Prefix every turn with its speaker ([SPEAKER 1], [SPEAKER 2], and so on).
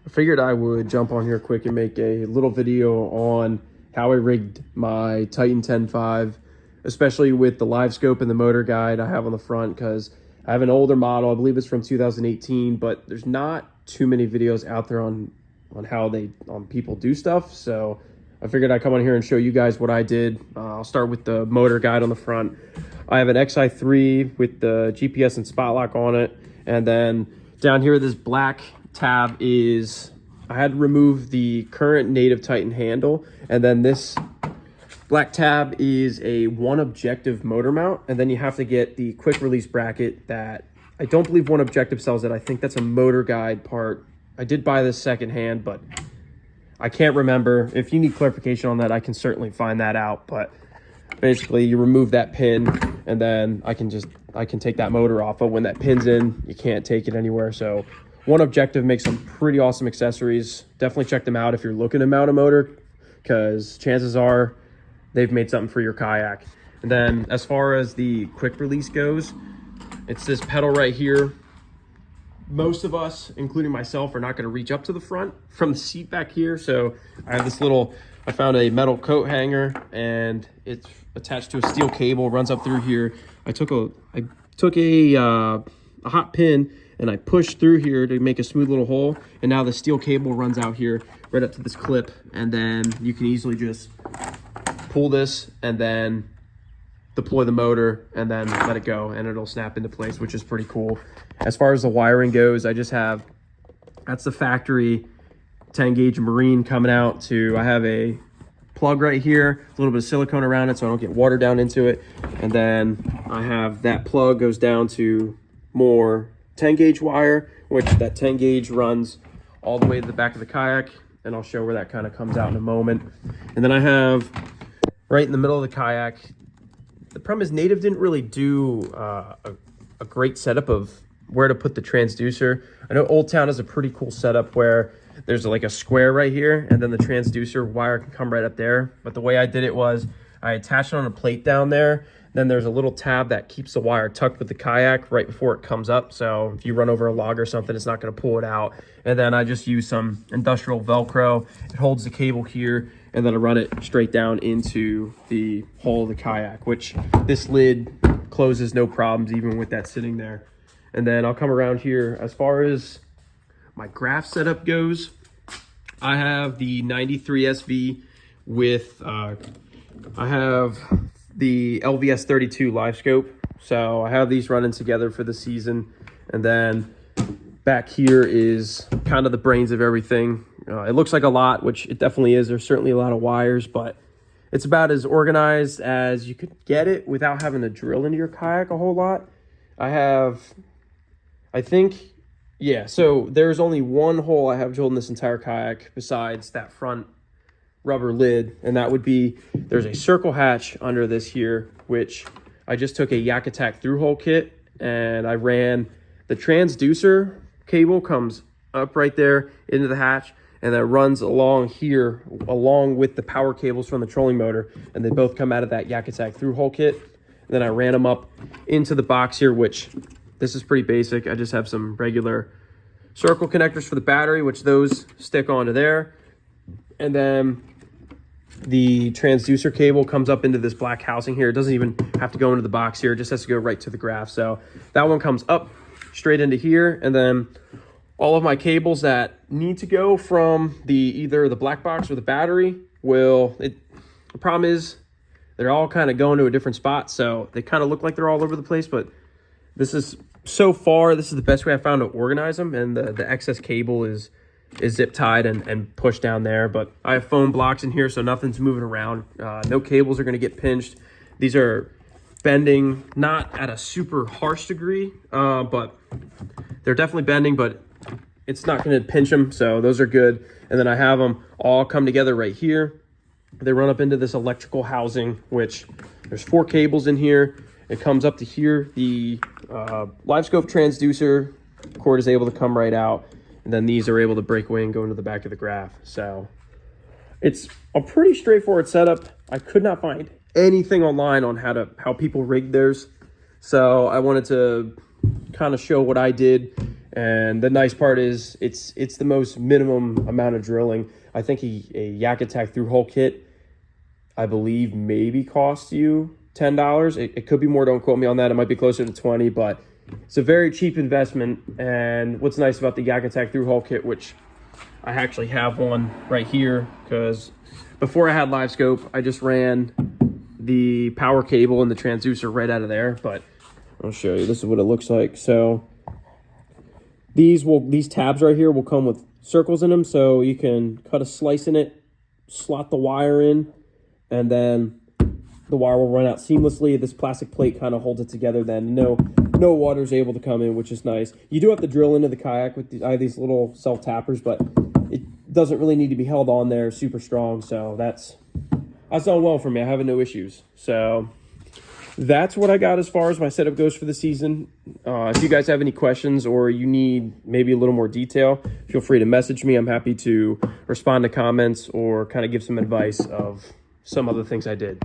[SPEAKER 1] I figured I would jump on here quick and make a little video on how I rigged my Titan 10.5, especially with the live scope and the motor guide I have on the front, because I have an older model. I believe it's from 2018, but there's not too many videos out there on how people do stuff. So I figured I'd come on here and show you guys what I did. I'll start with the motor guide on the front. I have an XI3 with the GPS and spot lock on it, and then down here this black tab is, I had to remove the current native Titan handle, and then this black tab is a one objective motor mount, and then you have to get the quick release bracket that I don't believe One Objective sells it. I think that's a motor guide part. I did buy this secondhand, but I can't remember. If you need clarification on that, I can certainly find that out. But basically you remove that pin, and then I can take that motor off. But when that pin's in, you can't take it anywhere. So One Objective makes some pretty awesome accessories. Definitely check them out if you're looking to mount a motor, because chances are they've made something for your kayak. And then as far as the quick release goes, it's this pedal right here. Most of us, including myself, are not going to reach up to the front from the seat back here. So I have this I found a metal coat hanger, and it's attached to a steel cable, runs up through here. I took a hot pin and I pushed through here to make a smooth little hole, and now the steel cable runs out here right up to this clip, and then you can easily just pull this and then deploy the motor and then let it go, and it'll snap into place, which is pretty cool. As far as the wiring goes, that's the factory 10 gauge marine coming out to, I have a plug right here, a little bit of silicone around it so I don't get water down into it, and then I have that plug goes down to more 10 gauge wire, which that 10 gauge runs all the way to the back of the kayak, and I'll show where that kind of comes out in a moment. And then I have right in the middle of the kayak, the problem is Native didn't really do a great setup of where to put the transducer. I know Old Town has a pretty cool setup where there's like a square right here, and then the transducer wire can come right up there. But the way I did it was I attached it on a plate down there. Then there's a little tab that keeps the wire tucked with the kayak right before it comes up. So if you run over a log or something, it's not going to pull it out. And then I just use some industrial Velcro. It holds the cable here, and then I run it straight down into the hull of the kayak, which this lid closes no problems even with that sitting there. And then I'll come around here. As far as my graph setup goes, I have the 93 SV with, I have the LVS 32 live scope. So I have these running together for the season. And then back here is kind of the brains of everything. It looks like a lot, which it definitely is. There's certainly a lot of wires, but it's about as organized as you could get it without having to drill into your kayak a whole lot. So there's only one hole I have drilled in this entire kayak besides that front rubber lid, and that would be, there's a circle hatch under this here, which I just took a Yak Attack through hole kit, and I ran the transducer cable comes up right there into the hatch, and that runs along here along with the power cables from the trolling motor, and they both come out of that Yak Attack through hole kit. And then I ran them up into the box here, which this is pretty basic. I just have some regular circle connectors for the battery, which those stick onto there. And then the transducer cable comes up into this black housing here. It doesn't even have to go into the box here. It just has to go right to the graph. So that one comes up straight into here. And then all of my cables that need to go from either the black box or the battery the problem is they're all kind of going to a different spot. So they kind of look like they're all over the place, but so far, this is the best way I found to organize them. And the excess cable is zip tied and pushed down there, but I have foam blocks in here, so nothing's moving around. No cables are going to get pinched. These are bending, not at a super harsh degree, but they're definitely bending, but it's not going to pinch them, so those are good. And then I have them all come together right here. They run up into this electrical housing, which there's 4 cables in here. It comes up to here. The live scope transducer cord is able to come right out, and then these are able to break away and go into the back of the graph. So it's a pretty straightforward setup. I could not find anything online on how people rig theirs, so I wanted to kind of show what I did And the nice part is it's the most minimum amount of drilling. I think a Yak Attack through hole kit, I believe, maybe costs you $10. It could be more, don't quote me on that. It might be closer to 20, but it's a very cheap investment. And what's nice about the Yak Attack through hole kit, which I actually have one right here, because before I had livescope, I just ran the power cable and the transducer right out of there. But I'll show you. This is what it looks like. So these tabs right here will come with circles in them, so you can cut a slice in it, slot the wire in, and then the wire will run out seamlessly. This plastic plate kind of holds it together. Then no water is able to come in, which is nice. You do have to drill into the kayak with I have these little self tappers, but it doesn't really need to be held on there super strong. So that's done well for me. I have no issues. So that's what I got as far as my setup goes for the season. If you guys have any questions or you need maybe a little more detail, feel free to message me. I'm happy to respond to comments or kind of give some advice of some other things I did.